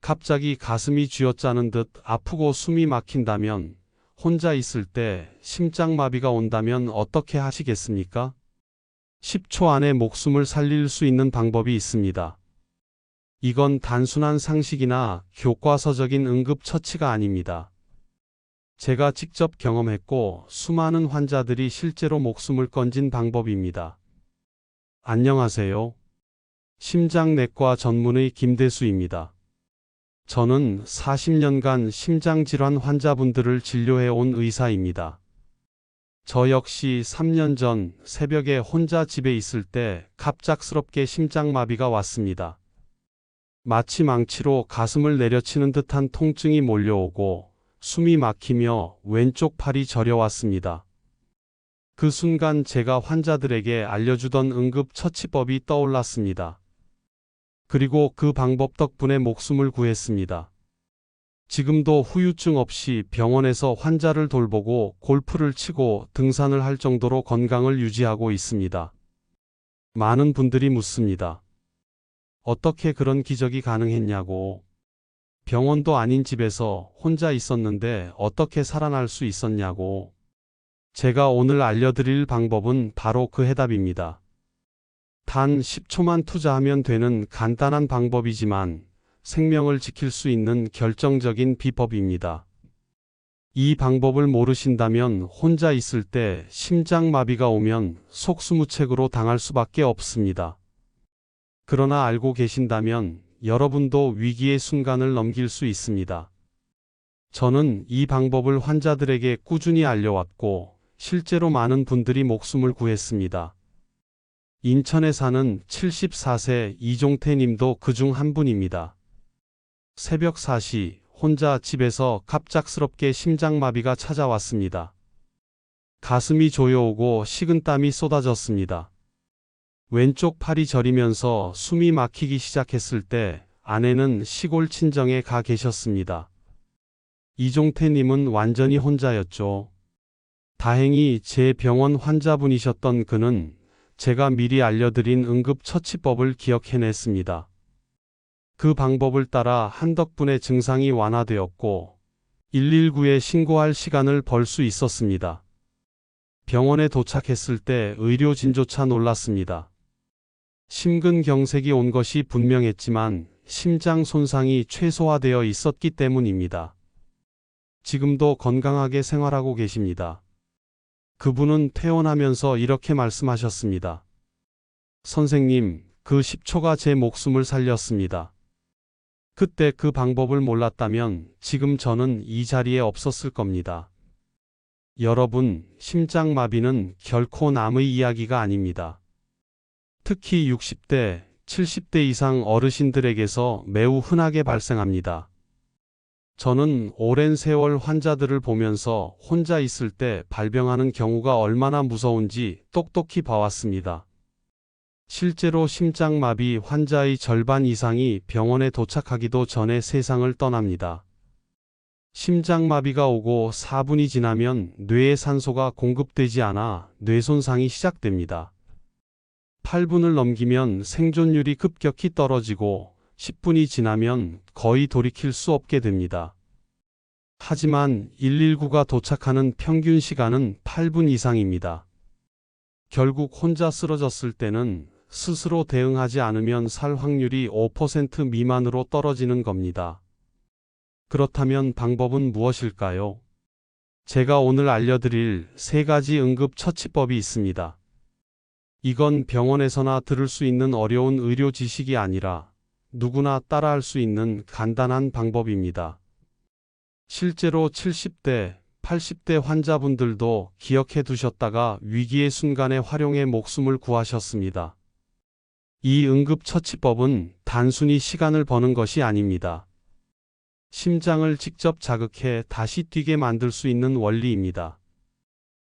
갑자기 가슴이 쥐어짜는 듯 아프고 숨이 막힌다면, 혼자 있을 때 심장마비가 온다면 어떻게 하시겠습니까? 10초 안에 목숨을 살릴 수 있는 방법이 있습니다. 이건 단순한 상식이나 교과서적인 응급처치가 아닙니다. 제가 직접 경험했고 수많은 환자들이 실제로 목숨을 건진 방법입니다. 안녕하세요. 심장내과 전문의 김대수입니다. 저는 40년간 심장질환 환자분들을 진료해 온 의사입니다. 저 역시 3년 전 새벽에 혼자 집에 있을 때 갑작스럽게 심장마비가 왔습니다. 마치 망치로 가슴을 내려치는 듯한 통증이 몰려오고 숨이 막히며 왼쪽 팔이 저려왔습니다. 그 순간 제가 환자들에게 알려주던 응급처치법이 떠올랐습니다. 그리고 그 방법 덕분에 목숨을 구했습니다. 지금도 후유증 없이 병원에서 환자를 돌보고 골프를 치고 등산을 할 정도로 건강을 유지하고 있습니다. 많은 분들이 묻습니다. 어떻게 그런 기적이 가능했냐고. 병원도 아닌 집에서 혼자 있었는데 어떻게 살아날 수 있었냐고. 제가 오늘 알려드릴 방법은 바로 그 해답입니다. 단 10초만 투자하면 되는 간단한 방법이지만 생명을 지킬 수 있는 결정적인 비법입니다. 이 방법을 모르신다면 혼자 있을 때 심장마비가 오면 속수무책으로 당할 수밖에 없습니다. 그러나 알고 계신다면 여러분도 위기의 순간을 넘길 수 있습니다. 저는 이 방법을 환자들에게 꾸준히 알려왔고 실제로 많은 분들이 목숨을 구했습니다. 인천에 사는 74세 이종태 님도 그중 한 분입니다. 새벽 4시 혼자 집에서 갑작스럽게 심장마비가 찾아왔습니다. 가슴이 조여오고 식은땀이 쏟아졌습니다. 왼쪽 팔이 저리면서 숨이 막히기 시작했을 때 아내는 시골 친정에 가 계셨습니다. 이종태 님은 완전히 혼자였죠. 다행히 제 병원 환자분이셨던 그는 제가 미리 알려드린 응급처치법을 기억해냈습니다. 그 방법을 따라 한덕분에 증상이 완화되었고 119에 신고할 시간을 벌 수 있었습니다. 병원에 도착했을 때 의료진조차 놀랐습니다. 심근경색이 온 것이 분명했지만 심장 손상이 최소화되어 있었기 때문입니다. 지금도 건강하게 생활하고 계십니다. 그분은 퇴원하면서 이렇게 말씀하셨습니다. 선생님, 그 10초가 제 목숨을 살렸습니다. 그때 그 방법을 몰랐다면 지금 저는 이 자리에 없었을 겁니다. 여러분, 심장마비는 결코 남의 이야기가 아닙니다. 특히 60대, 70대 이상 어르신들에게서 매우 흔하게 발생합니다. 저는 오랜 세월 환자들을 보면서 혼자 있을 때 발병하는 경우가 얼마나 무서운지 똑똑히 봐왔습니다. 실제로 심장마비 환자의 절반 이상이 병원에 도착하기도 전에 세상을 떠납니다. 심장마비가 오고 4분이 지나면 뇌에 산소가 공급되지 않아 뇌손상이 시작됩니다. 8분을 넘기면 생존율이 급격히 떨어지고 10분이 지나면 거의 돌이킬 수 없게 됩니다. 하지만 119가 도착하는 평균 시간은 8분 이상입니다. 결국 혼자 쓰러졌을 때는 스스로 대응하지 않으면 살 확률이 5% 미만으로 떨어지는 겁니다. 그렇다면 방법은 무엇일까요? 제가 오늘 알려드릴 3가지 응급처치법이 있습니다. 이건 병원에서나 들을 수 있는 어려운 의료 지식이 아니라 누구나 따라할 수 있는 간단한 방법입니다. 실제로 70대, 80대 환자분들도 기억해 두셨다가 위기의 순간에 활용해 목숨을 구하셨습니다. 이 응급처치법은 단순히 시간을 버는 것이 아닙니다. 심장을 직접 자극해 다시 뛰게 만들 수 있는 원리입니다.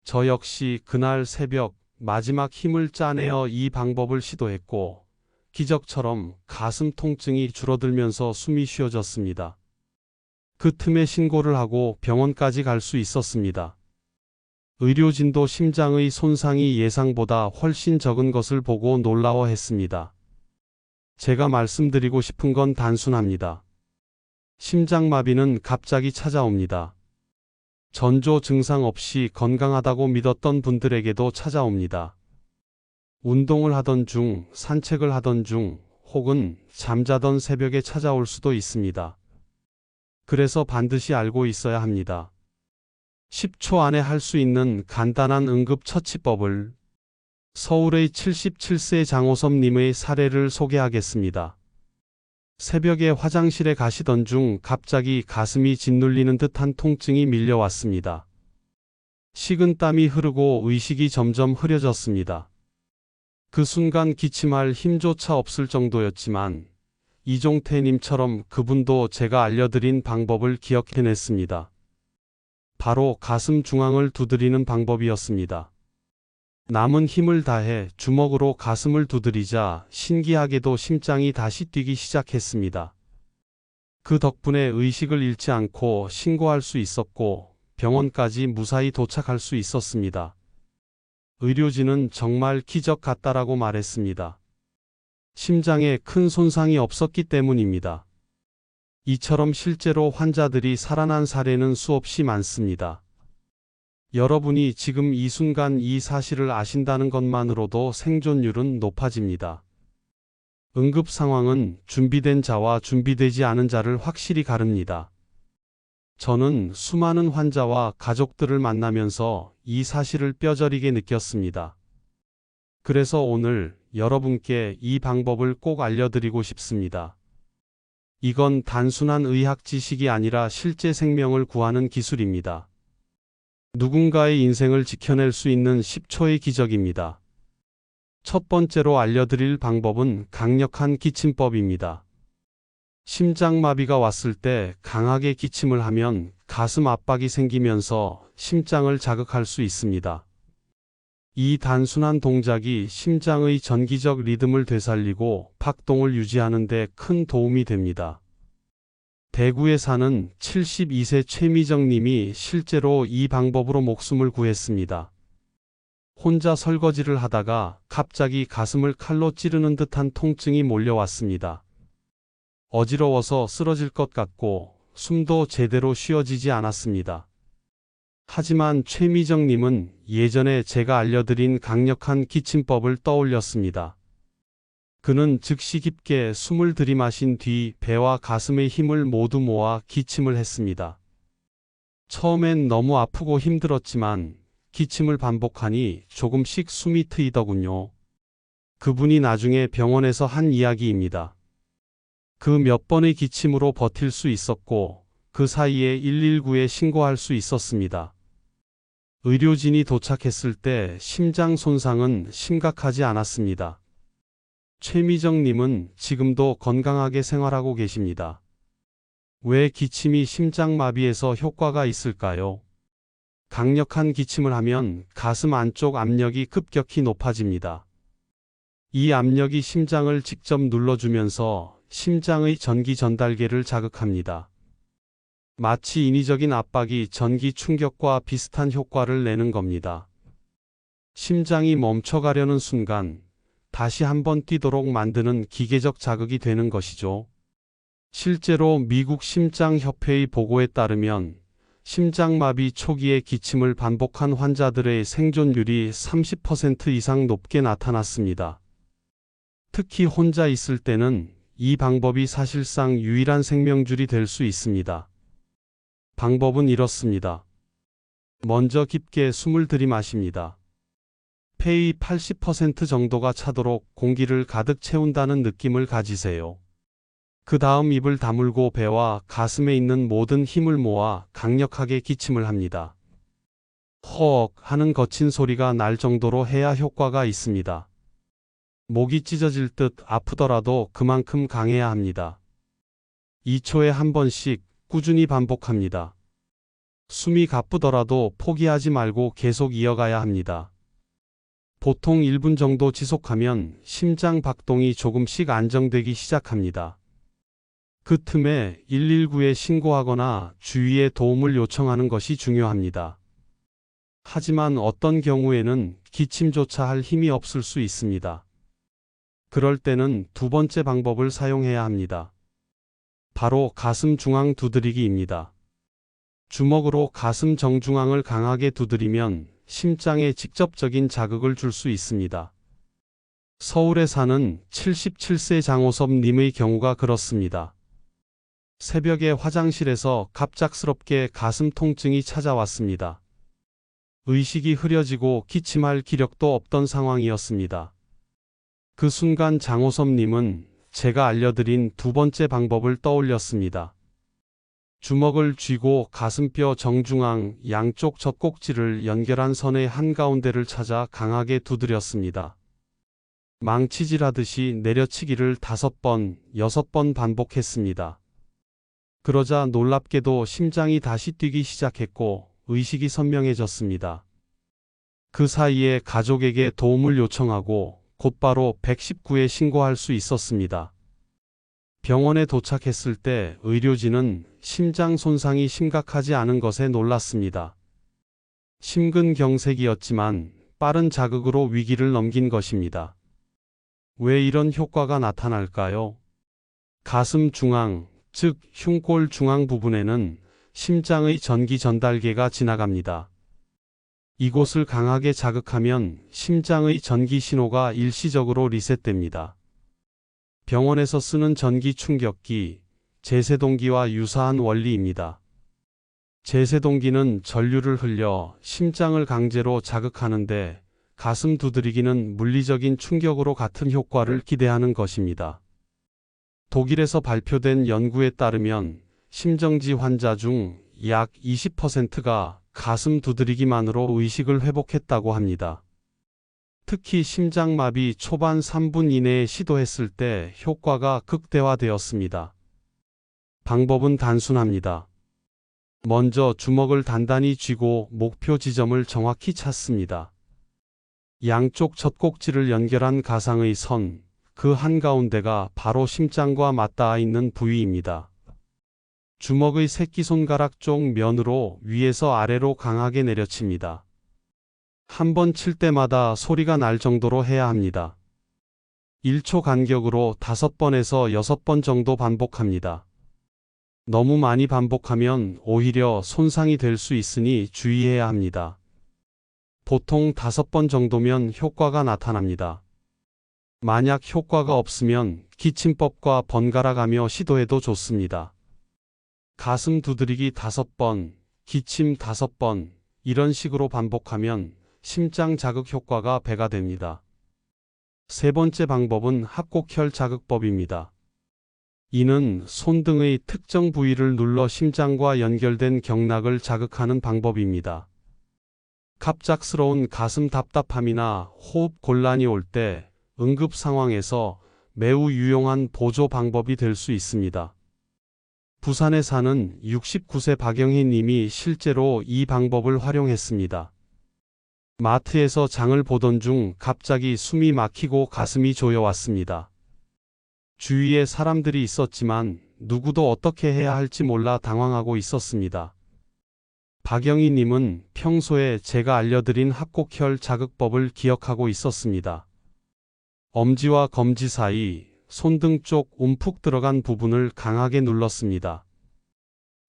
저 역시 그날 새벽 마지막 힘을 짜내어 이 방법을 시도했고 기적처럼 가슴 통증이 줄어들면서 숨이 쉬어졌습니다. 그 틈에 신고를 하고 병원까지 갈 수 있었습니다. 의료진도 심장의 손상이 예상보다 훨씬 적은 것을 보고 놀라워했습니다. 제가 말씀드리고 싶은 건 단순합니다. 심장마비는 갑자기 찾아옵니다. 전조 증상 없이 건강하다고 믿었던 분들에게도 찾아옵니다. 운동을 하던 중, 산책을 하던 중, 혹은 잠자던 새벽에 찾아올 수도 있습니다. 그래서 반드시 알고 있어야 합니다. 10초 안에 할 수 있는 간단한 응급처치법을 서울의 77세 장호섭님의 사례를 소개하겠습니다. 새벽에 화장실에 가시던 중 갑자기 가슴이 짓눌리는 듯한 통증이 밀려왔습니다. 식은땀이 흐르고 의식이 점점 흐려졌습니다. 그 순간 기침할 힘조차 없을 정도였지만 이종태님처럼 그분도 제가 알려드린 방법을 기억해냈습니다. 바로 가슴 중앙을 두드리는 방법이었습니다. 남은 힘을 다해 주먹으로 가슴을 두드리자 신기하게도 심장이 다시 뛰기 시작했습니다. 그 덕분에 의식을 잃지 않고 신고할 수 있었고 병원까지 무사히 도착할 수 있었습니다. 의료진은 정말 기적 같다라고 말했습니다. 심장에 큰 손상이 없었기 때문입니다. 이처럼 실제로 환자들이 살아난 사례는 수없이 많습니다. 여러분이 지금 이 순간 이 사실을 아신다는 것만으로도 생존율은 높아집니다. 응급 상황은 준비된 자와 준비되지 않은 자를 확실히 가릅니다. 저는 수많은 환자와 가족들을 만나면서 이 사실을 뼈저리게 느꼈습니다. 그래서 오늘 여러분께 이 방법을 꼭 알려드리고 싶습니다. 이건 단순한 의학 지식이 아니라 실제 생명을 구하는 기술입니다. 누군가의 인생을 지켜낼 수 있는 10초의 기적입니다. 첫 번째로 알려드릴 방법은 강력한 기침법입니다. 심장마비가 왔을 때 강하게 기침을 하면 가슴 압박이 생기면서 심장을 자극할 수 있습니다. 이 단순한 동작이 심장의 전기적 리듬을 되살리고 박동을 유지하는 데 큰 도움이 됩니다. 대구에 사는 72세 최미정 님이 실제로 이 방법으로 목숨을 구했습니다. 혼자 설거지를 하다가 갑자기 가슴을 칼로 찌르는 듯한 통증이 몰려왔습니다. 어지러워서 쓰러질 것 같고 숨도 제대로 쉬어지지 않았습니다. 하지만 최미정 님은 예전에 제가 알려드린 강력한 기침법을 떠올렸습니다. 그는 즉시 깊게 숨을 들이마신 뒤 배와 가슴의 힘을 모두 모아 기침을 했습니다. 처음엔 너무 아프고 힘들었지만 기침을 반복하니 조금씩 숨이 트이더군요. 그분이 나중에 병원에서 한 이야기입니다. 그 몇 번의 기침으로 버틸 수 있었고 그 사이에 119에 신고할 수 있었습니다. 의료진이 도착했을 때 심장 손상은 심각하지 않았습니다. 최미정 님은 지금도 건강하게 생활하고 계십니다. 왜 기침이 심장마비에서 효과가 있을까요? 강력한 기침을 하면 가슴 안쪽 압력이 급격히 높아집니다. 이 압력이 심장을 직접 눌러주면서 심장의 전기 전달계를 자극합니다. 마치 인위적인 압박이 전기 충격과 비슷한 효과를 내는 겁니다. 심장이 멈춰가려는 순간 다시 한번 뛰도록 만드는 기계적 자극이 되는 것이죠. 실제로 미국 심장협회의 보고에 따르면 심장마비 초기에 기침을 반복한 환자들의 생존율이 30% 이상 높게 나타났습니다. 특히 혼자 있을 때는 이 방법이 사실상 유일한 생명줄이 될 수 있습니다. 방법은 이렇습니다. 먼저 깊게 숨을 들이마십니다. 폐의 80% 정도가 차도록 공기를 가득 채운다는 느낌을 가지세요. 그 다음 입을 다물고 배와 가슴에 있는 모든 힘을 모아 강력하게 기침을 합니다. 허억 하는 거친 소리가 날 정도로 해야 효과가 있습니다. 목이 찢어질 듯 아프더라도 그만큼 강해야 합니다. 2초에 한 번씩 꾸준히 반복합니다. 숨이 가쁘더라도 포기하지 말고 계속 이어가야 합니다. 보통 1분 정도 지속하면 심장 박동이 조금씩 안정되기 시작합니다. 그 틈에 119에 신고하거나 주위에 도움을 요청하는 것이 중요합니다. 하지만 어떤 경우에는 기침조차 할 힘이 없을 수 있습니다. 그럴 때는 두 번째 방법을 사용해야 합니다. 바로 가슴 중앙 두드리기입니다. 주먹으로 가슴 정중앙을 강하게 두드리면 심장에 직접적인 자극을 줄 수 있습니다. 서울에 사는 77세 장호섭 님의 경우가 그렇습니다. 새벽에 화장실에서 갑작스럽게 가슴 통증이 찾아왔습니다. 의식이 흐려지고 기침할 기력도 없던 상황이었습니다. 그 순간 장호섭 님은 제가 알려드린 두 번째 방법을 떠올렸습니다. 주먹을 쥐고 가슴뼈 정중앙 양쪽 젖꼭지를 연결한 선의 한가운데를 찾아 강하게 두드렸습니다. 망치질하듯이 내려치기를 5번, 6번 반복했습니다. 그러자 놀랍게도 심장이 다시 뛰기 시작했고 의식이 선명해졌습니다. 그 사이에 가족에게 도움을 요청하고 곧바로 119에 신고할 수 있었습니다. 병원에 도착했을 때 의료진은 심장 손상이 심각하지 않은 것에 놀랐습니다. 심근경색이었지만 빠른 자극으로 위기를 넘긴 것입니다. 왜 이런 효과가 나타날까요? 가슴 중앙, 즉 흉골 중앙 부분에는 심장의 전기 전달계가 지나갑니다. 이곳을 강하게 자극하면 심장의 전기 신호가 일시적으로 리셋됩니다. 병원에서 쓰는 전기 충격기, 제세동기와 유사한 원리입니다. 제세동기는 전류를 흘려 심장을 강제로 자극하는데 가슴 두드리기는 물리적인 충격으로 같은 효과를 기대하는 것입니다. 독일에서 발표된 연구에 따르면 심정지 환자 중 약 20%가 가슴 두드리기만으로 의식을 회복했다고 합니다. 특히 심장마비 초반 3분 이내에 시도했을 때 효과가 극대화되었습니다. 방법은 단순합니다. 먼저 주먹을 단단히 쥐고 목표 지점을 정확히 찾습니다. 양쪽 젖꼭지를 연결한 가상의 선, 그 한가운데가 바로 심장과 맞닿아 있는 부위입니다. 주먹의 새끼손가락 쪽 면으로 위에서 아래로 강하게 내려칩니다. 한 번 칠 때마다 소리가 날 정도로 해야 합니다. 1초 간격으로 5번에서 6번 정도 반복합니다. 너무 많이 반복하면 오히려 손상이 될 수 있으니 주의해야 합니다. 보통 5번 정도면 효과가 나타납니다. 만약 효과가 없으면 기침법과 번갈아가며 시도해도 좋습니다. 가슴 두드리기 5번, 기침 5번, 이런 식으로 반복하면 심장 자극 효과가 배가 됩니다. 세 번째 방법은 합곡혈 자극법입니다. 이는 손등의 특정 부위를 눌러 심장과 연결된 경락을 자극하는 방법입니다. 갑작스러운 가슴 답답함이나 호흡 곤란이 올 때 응급 상황에서 매우 유용한 보조 방법이 될 수 있습니다. 부산에 사는 69세 박영희 님이 실제로 이 방법을 활용했습니다. 마트에서 장을 보던 중 갑자기 숨이 막히고 가슴이 조여왔습니다. 주위에 사람들이 있었지만 누구도 어떻게 해야 할지 몰라 당황하고 있었습니다. 박영희 님은 평소에 제가 알려드린 합곡혈 자극법을 기억하고 있었습니다. 엄지와 검지 사이, 손등 쪽 움푹 들어간 부분을 강하게 눌렀습니다.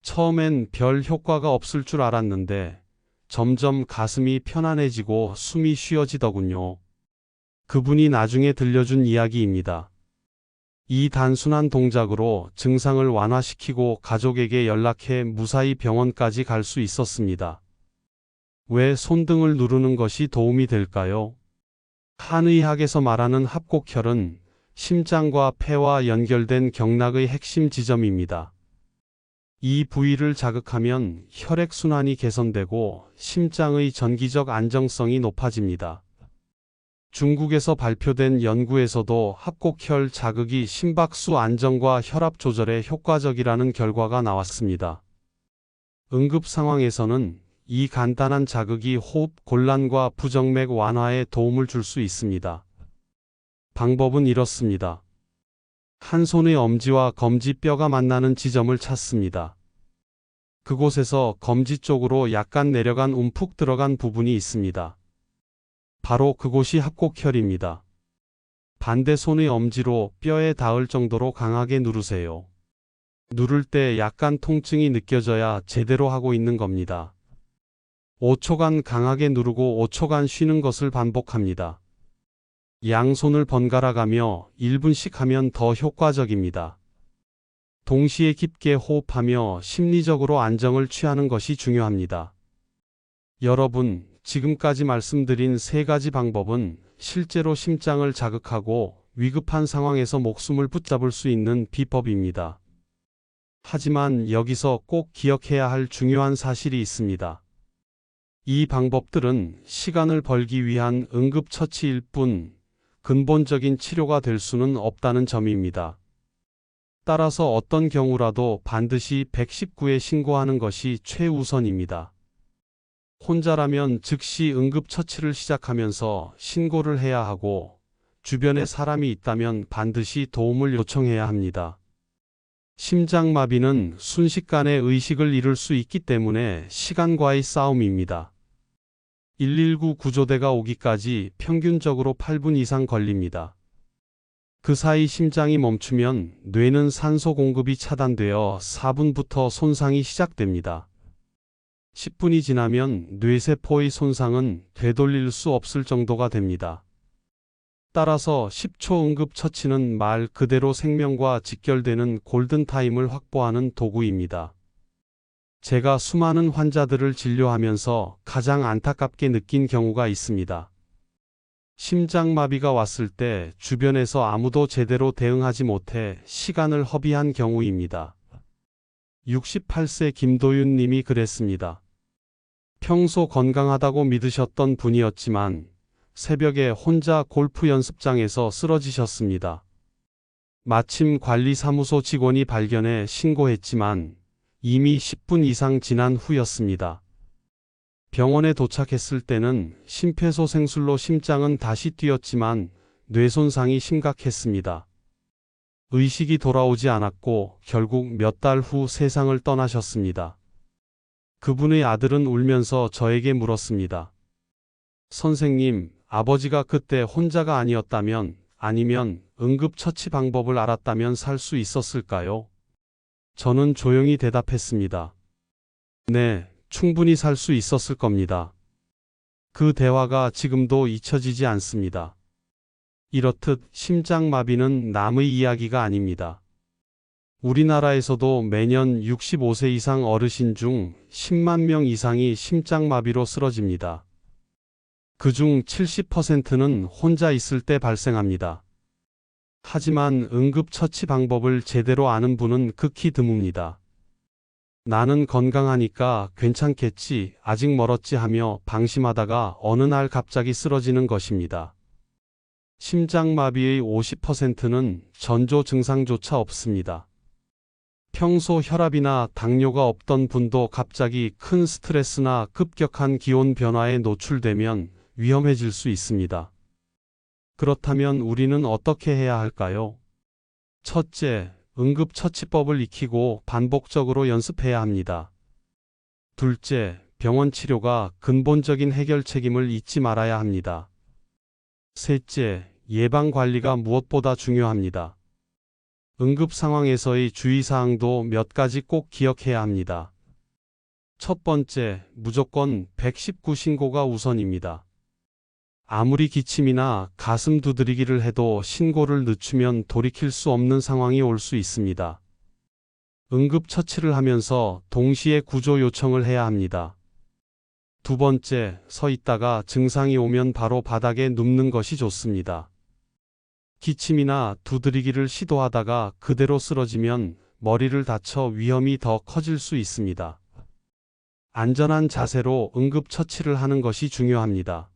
처음엔 별 효과가 없을 줄 알았는데 점점 가슴이 편안해지고 숨이 쉬어지더군요. 그분이 나중에 들려준 이야기입니다. 이 단순한 동작으로 증상을 완화시키고 가족에게 연락해 무사히 병원까지 갈 수 있었습니다. 왜 손등을 누르는 것이 도움이 될까요? 한의학에서 말하는 합곡혈은 심장과 폐와 연결된 경락의 핵심 지점입니다. 이 부위를 자극하면 혈액순환이 개선되고 심장의 전기적 안정성이 높아집니다. 중국에서 발표된 연구에서도 합곡혈 자극이 심박수 안정과 혈압 조절에 효과적이라는 결과가 나왔습니다. 응급 상황에서는 이 간단한 자극이 호흡 곤란과 부정맥 완화에 도움을 줄 수 있습니다. 방법은 이렇습니다. 한 손의 엄지와 검지 뼈가 만나는 지점을 찾습니다. 그곳에서 검지 쪽으로 약간 내려간 움푹 들어간 부분이 있습니다. 바로 그곳이 합곡혈입니다. 반대 손의 엄지로 뼈에 닿을 정도로 강하게 누르세요. 누를 때 약간 통증이 느껴져야 제대로 하고 있는 겁니다. 5초간 강하게 누르고 5초간 쉬는 것을 반복합니다. 양손을 번갈아 가며 1분씩 하면 더 효과적입니다. 동시에 깊게 호흡하며 심리적으로 안정을 취하는 것이 중요합니다. 여러분, 지금까지 말씀드린 세 가지 방법은 실제로 심장을 자극하고 위급한 상황에서 목숨을 붙잡을 수 있는 비법입니다. 하지만 여기서 꼭 기억해야 할 중요한 사실이 있습니다. 이 방법들은 시간을 벌기 위한 응급처치일 뿐 근본적인 치료가 될 수는 없다는 점입니다. 따라서 어떤 경우라도 반드시 119에 신고하는 것이 최우선입니다. 혼자라면 즉시 응급처치를 시작하면서 신고를 해야 하고, 주변에 사람이 있다면 반드시 도움을 요청해야 합니다. 심장마비는 순식간에 의식을 잃을 수 있기 때문에 시간과의 싸움입니다. 119 구조대가 오기까지 평균적으로 8분 이상 걸립니다. 그 사이 심장이 멈추면 뇌는 산소 공급이 차단되어 4분부터 손상이 시작됩니다. 10분이 지나면 뇌세포의 손상은 되돌릴 수 없을 정도가 됩니다. 따라서 10초 응급처치는 말 그대로 생명과 직결되는 골든타임을 확보하는 도구입니다. 제가 수많은 환자들을 진료하면서 가장 안타깝게 느낀 경우가 있습니다. 심장마비가 왔을 때 주변에서 아무도 제대로 대응하지 못해 시간을 허비한 경우입니다. 68세 김도윤 님이 그랬습니다. 평소 건강하다고 믿으셨던 분이었지만 새벽에 혼자 골프 연습장에서 쓰러지셨습니다. 마침 관리사무소 직원이 발견해 신고했지만 이미 10분 이상 지난 후였습니다. 병원에 도착했을 때는 심폐소생술로 심장은 다시 뛰었지만 뇌손상이 심각했습니다. 의식이 돌아오지 않았고 결국 몇 달 후 세상을 떠나셨습니다. 그분의 아들은 울면서 저에게 물었습니다. 선생님, 아버지가 그때 혼자가 아니었다면, 아니면 응급처치 방법을 알았다면 살 수 있었을까요? 저는 조용히 대답했습니다. 네, 충분히 살 수 있었을 겁니다. 그 대화가 지금도 잊혀지지 않습니다. 이렇듯 심장마비는 남의 이야기가 아닙니다. 우리나라에서도 매년 65세 이상 어르신 중 10만 명 이상이 심장마비로 쓰러집니다. 그중 70%는 혼자 있을 때 발생합니다. 하지만 응급처치 방법을 제대로 아는 분은 극히 드뭅니다. 나는 건강하니까 괜찮겠지, 아직 멀었지 하며 방심하다가 어느 날 갑자기 쓰러지는 것입니다. 심장마비의 50%는 전조 증상조차 없습니다. 평소 혈압이나 당뇨가 없던 분도 갑자기 큰 스트레스나 급격한 기온 변화에 노출되면 위험해질 수 있습니다. 그렇다면 우리는 어떻게 해야 할까요? 첫째, 응급처치법을 익히고 반복적으로 연습해야 합니다. 둘째, 병원 치료가 근본적인 해결 책임을 잊지 말아야 합니다. 셋째, 예방관리가 무엇보다 중요합니다. 응급 상황에서의 주의사항도 몇 가지 꼭 기억해야 합니다. 첫 번째, 무조건 119 신고가 우선입니다. 아무리 기침이나 가슴 두드리기를 해도 신고를 늦추면 돌이킬 수 없는 상황이 올 수 있습니다. 응급처치를 하면서 동시에 구조 요청을 해야 합니다. 두 번째, 서 있다가 증상이 오면 바로 바닥에 눕는 것이 좋습니다. 기침이나 두드리기를 시도하다가 그대로 쓰러지면 머리를 다쳐 위험이 더 커질 수 있습니다. 안전한 자세로 응급처치를 하는 것이 중요합니다.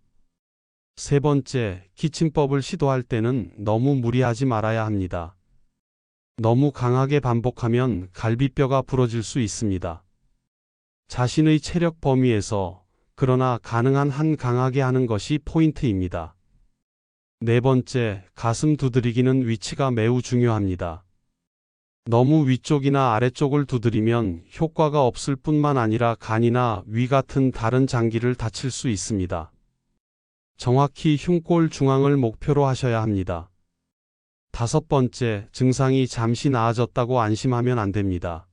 세 번째, 기침법을 시도할 때는 너무 무리하지 말아야 합니다. 너무 강하게 반복하면 갈비뼈가 부러질 수 있습니다. 자신의 체력 범위에서, 그러나 가능한 한 강하게 하는 것이 포인트입니다. 네 번째, 가슴 두드리기는 위치가 매우 중요합니다. 너무 위쪽이나 아래쪽을 두드리면 효과가 없을 뿐만 아니라 간이나 위 같은 다른 장기를 다칠 수 있습니다. 정확히 흉골 중앙을 목표로 하셔야 합니다. 5번째, 증상이 잠시 나아졌다고 안심하면 안 됩니다.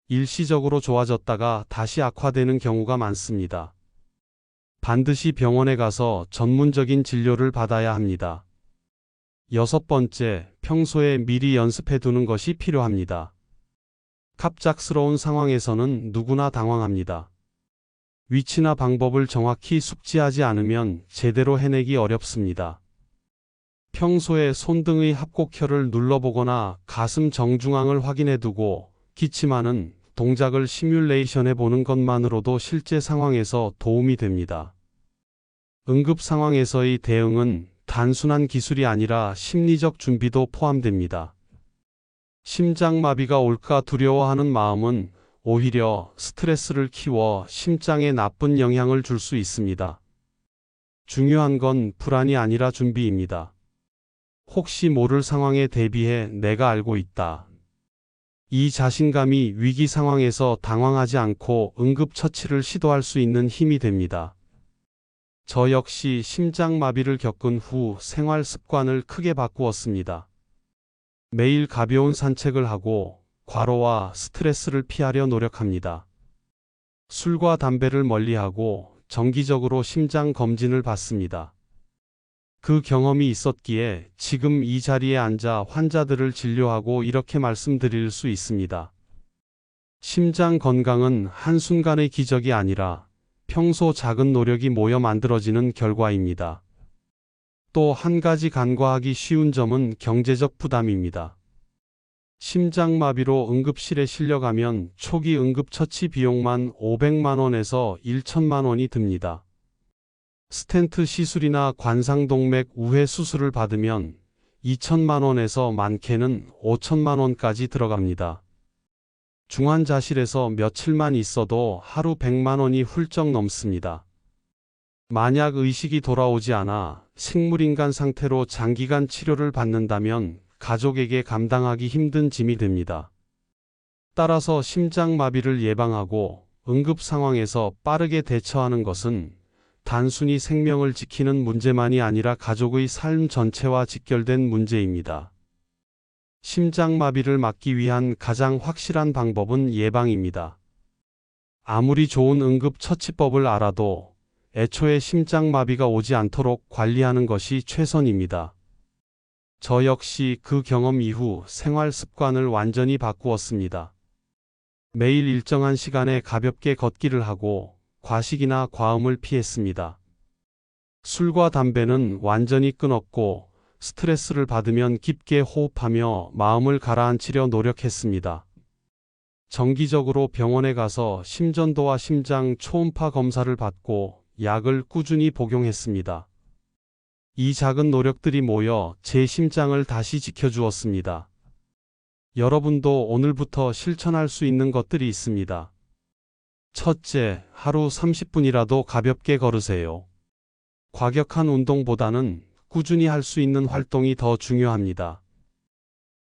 일시적으로 좋아졌다가 다시 악화되는 경우가 많습니다. 반드시 병원에 가서 전문적인 진료를 받아야 합니다. 6번째, 평소에 미리 연습해 두는 것이 필요합니다. 갑작스러운 상황에서는 누구나 당황합니다. 위치나 방법을 정확히 숙지하지 않으면 제대로 해내기 어렵습니다. 평소에 손등의 합곡혈을 눌러보거나 가슴 정중앙을 확인해 두고 기침하는 동작을 시뮬레이션해 보는 것만으로도 실제 상황에서 도움이 됩니다. 응급 상황에서의 대응은 단순한 기술이 아니라 심리적 준비도 포함됩니다. 심장마비가 올까 두려워하는 마음은 오히려 스트레스를 키워 심장에 나쁜 영향을 줄 수 있습니다. 중요한 건 불안이 아니라 준비입니다. 혹시 모를 상황에 대비해 내가 알고 있다. 이 자신감이 위기 상황에서 당황하지 않고 응급처치를 시도할 수 있는 힘이 됩니다. 저 역시 심장마비를 겪은 후 생활 습관을 크게 바꾸었습니다. 매일 가벼운 산책을 하고 과로와 스트레스를 피하려 노력합니다. 술과 담배를 멀리하고 정기적으로 심장 검진을 받습니다. 그 경험이 있었기에 지금 이 자리에 앉아 환자들을 진료하고 이렇게 말씀드릴 수 있습니다. 심장 건강은 한순간의 기적이 아니라 평소 작은 노력이 모여 만들어지는 결과입니다. 또 한 가지 간과하기 쉬운 점은 경제적 부담입니다. 심장마비로 응급실에 실려가면 초기 응급처치 비용만 500만 원에서 1천만 원이 듭니다. 스텐트 시술이나 관상동맥 우회 수술을 받으면 2천만 원에서 많게는 5천만 원까지 들어갑니다. 중환자실에서 며칠만 있어도 하루 100만 원이 훌쩍 넘습니다. 만약 의식이 돌아오지 않아 식물인간 상태로 장기간 치료를 받는다면 가족에게 감당하기 힘든 짐이 됩니다. 따라서 심장마비를 예방하고 응급 상황에서 빠르게 대처하는 것은 단순히 생명을 지키는 문제만이 아니라 가족의 삶 전체와 직결된 문제입니다. 심장마비를 막기 위한 가장 확실한 방법은 예방입니다. 아무리 좋은 응급처치법을 알아도 애초에 심장마비가 오지 않도록 관리하는 것이 최선입니다. 저 역시 그 경험 이후 생활 습관을 완전히 바꾸었습니다. 매일 일정한 시간에 가볍게 걷기를 하고 과식이나 과음을 피했습니다. 술과 담배는 완전히 끊었고 스트레스를 받으면 깊게 호흡하며 마음을 가라앉히려 노력했습니다. 정기적으로 병원에 가서 심전도와 심장 초음파 검사를 받고 약을 꾸준히 복용했습니다. 이 작은 노력들이 모여 제 심장을 다시 지켜주었습니다. 여러분도 오늘부터 실천할 수 있는 것들이 있습니다. 첫째, 하루 30분이라도 가볍게 걸으세요. 과격한 운동보다는 꾸준히 할 수 있는 활동이 더 중요합니다.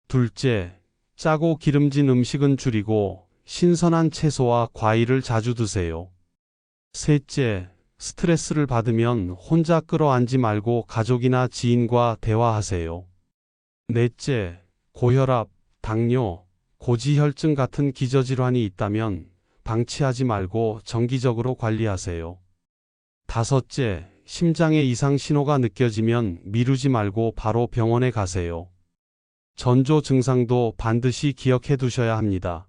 둘째, 짜고 기름진 음식은 줄이고 신선한 채소와 과일을 자주 드세요. 셋째, 스트레스를 받으면 혼자 끌어안지 말고 가족이나 지인과 대화하세요. 넷째, 고혈압, 당뇨, 고지혈증 같은 기저질환이 있다면 방치하지 말고 정기적으로 관리하세요. 다섯째, 심장에 이상 신호가 느껴지면 미루지 말고 바로 병원에 가세요. 전조 증상도 반드시 기억해 두셔야 합니다.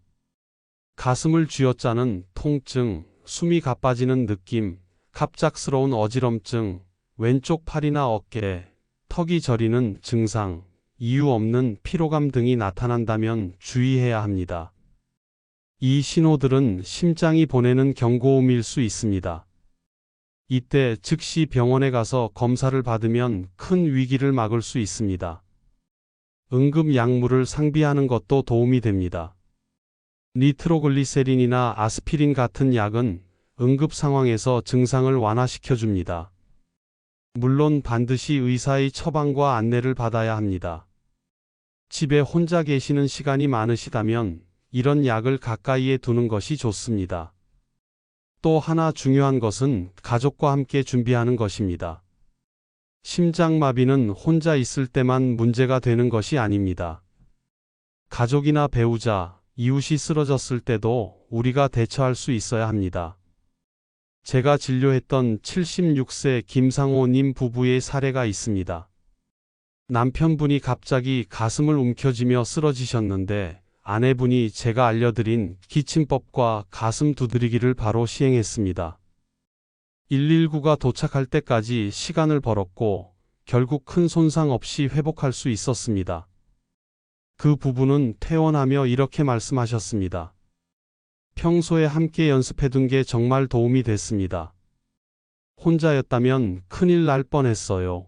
가슴을 쥐어짜는 통증, 숨이 가빠지는 느낌, 갑작스러운 어지럼증, 왼쪽 팔이나 어깨, 턱이 저리는 증상, 이유 없는 피로감 등이 나타난다면 주의해야 합니다. 이 신호들은 심장이 보내는 경고음일 수 있습니다. 이때 즉시 병원에 가서 검사를 받으면 큰 위기를 막을 수 있습니다. 응급 약물을 상비하는 것도 도움이 됩니다. 니트로글리세린이나 아스피린 같은 약은 응급 상황에서 증상을 완화시켜줍니다. 물론 반드시 의사의 처방과 안내를 받아야 합니다. 집에 혼자 계시는 시간이 많으시다면 이런 약을 가까이에 두는 것이 좋습니다. 또 하나 중요한 것은 가족과 함께 준비하는 것입니다. 심장마비는 혼자 있을 때만 문제가 되는 것이 아닙니다. 가족이나 배우자, 이웃이 쓰러졌을 때도 우리가 대처할 수 있어야 합니다. 제가 진료했던 76세 김상호님 부부의 사례가 있습니다. 남편분이 갑자기 가슴을 움켜쥐며 쓰러지셨는데 아내분이 제가 알려드린 기침법과 가슴 두드리기를 바로 시행했습니다. 119가 도착할 때까지 시간을 벌었고 결국 큰 손상 없이 회복할 수 있었습니다. 그 부부는 퇴원하며 이렇게 말씀하셨습니다. 평소에 함께 연습해둔 게 정말 도움이 됐습니다. 혼자였다면 큰일 날 뻔했어요.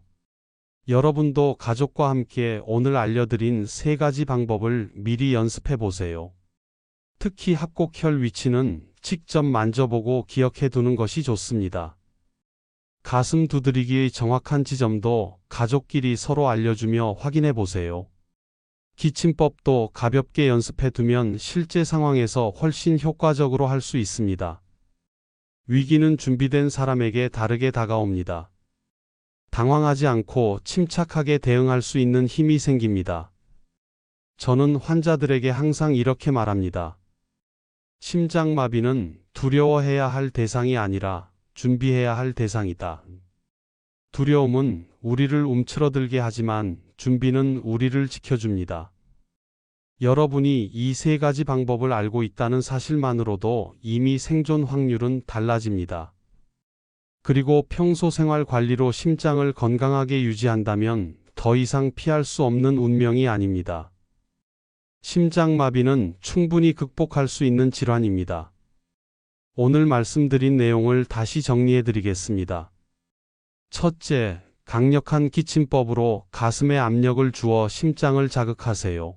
여러분도 가족과 함께 오늘 알려드린 3가지 방법을 미리 연습해 보세요. 특히 합곡혈 위치는 직접 만져보고 기억해 두는 것이 좋습니다. 가슴 두드리기의 정확한 지점도 가족끼리 서로 알려주며 확인해 보세요. 기침법도 가볍게 연습해 두면 실제 상황에서 훨씬 효과적으로 할 수 있습니다. 위기는 준비된 사람에게 다르게 다가옵니다. 당황하지 않고 침착하게 대응할 수 있는 힘이 생깁니다. 저는 환자들에게 항상 이렇게 말합니다. 심장마비는 두려워해야 할 대상이 아니라 준비해야 할 대상이다. 두려움은 우리를 움츠러들게 하지만 준비는 우리를 지켜줍니다. 여러분이 이 3가지 방법을 알고 있다는 사실만으로도 이미 생존 확률은 달라집니다. 그리고 평소 생활 관리로 심장을 건강하게 유지한다면 더 이상 피할 수 없는 운명이 아닙니다. 심장마비는 충분히 극복할 수 있는 질환입니다. 오늘 말씀드린 내용을 다시 정리해 드리겠습니다. 첫째, 강력한 기침법으로 가슴에 압력을 주어 심장을 자극하세요.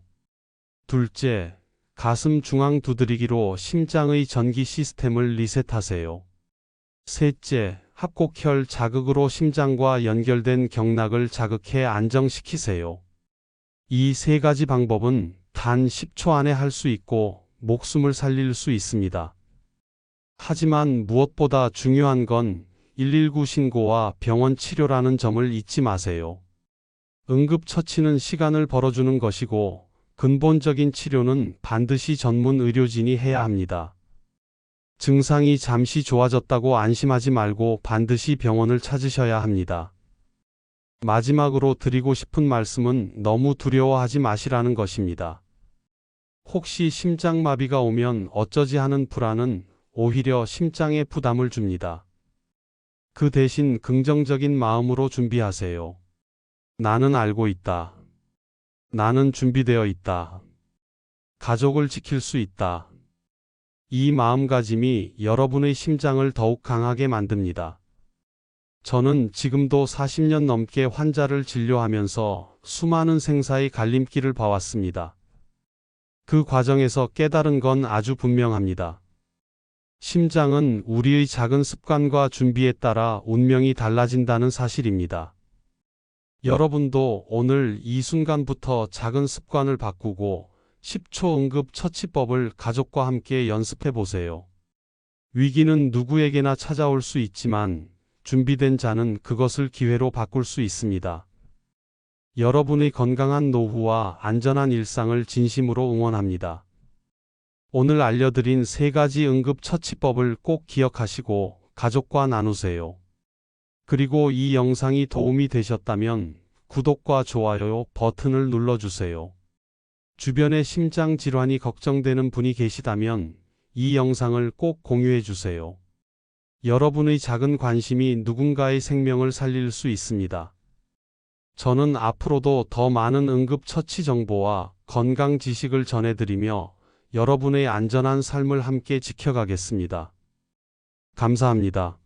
둘째, 가슴 중앙 두드리기로 심장의 전기 시스템을 리셋하세요. 셋째, 합곡혈 자극으로 심장과 연결된 경락을 자극해 안정시키세요. 이 3가지 방법은 단 10초 안에 할 수 있고 목숨을 살릴 수 있습니다. 하지만 무엇보다 중요한 건 119 신고와 병원 치료라는 점을 잊지 마세요. 응급처치는 시간을 벌어주는 것이고 근본적인 치료는 반드시 전문 의료진이 해야 합니다. 증상이 잠시 좋아졌다고 안심하지 말고 반드시 병원을 찾으셔야 합니다. 마지막으로 드리고 싶은 말씀은 너무 두려워하지 마시라는 것입니다. 혹시 심장마비가 오면 어쩌지 하는 불안은 오히려 심장에 부담을 줍니다. 그 대신 긍정적인 마음으로 준비하세요. 나는 알고 있다. 나는 준비되어 있다. 가족을 지킬 수 있다. 이 마음가짐이 여러분의 심장을 더욱 강하게 만듭니다. 저는 지금도 40년 넘게 환자를 진료하면서 수많은 생사의 갈림길을 봐왔습니다. 그 과정에서 깨달은 건 아주 분명합니다. 심장은 우리의 작은 습관과 준비에 따라 운명이 달라진다는 사실입니다. 여러분도 오늘 이 순간부터 작은 습관을 바꾸고 10초 응급처치법을 가족과 함께 연습해 보세요. 위기는 누구에게나 찾아올 수 있지만 준비된 자는 그것을 기회로 바꿀 수 있습니다. 여러분의 건강한 노후와 안전한 일상을 진심으로 응원합니다. 오늘 알려드린 3가지 응급처치법을 꼭 기억하시고 가족과 나누세요. 그리고 이 영상이 도움이 되셨다면 구독과 좋아요 버튼을 눌러주세요. 주변에 심장질환이 걱정되는 분이 계시다면 이 영상을 꼭 공유해 주세요. 여러분의 작은 관심이 누군가의 생명을 살릴 수 있습니다. 저는 앞으로도 더 많은 응급처치 정보와 건강 지식을 전해드리며 여러분의 안전한 삶을 함께 지켜가겠습니다. 감사합니다.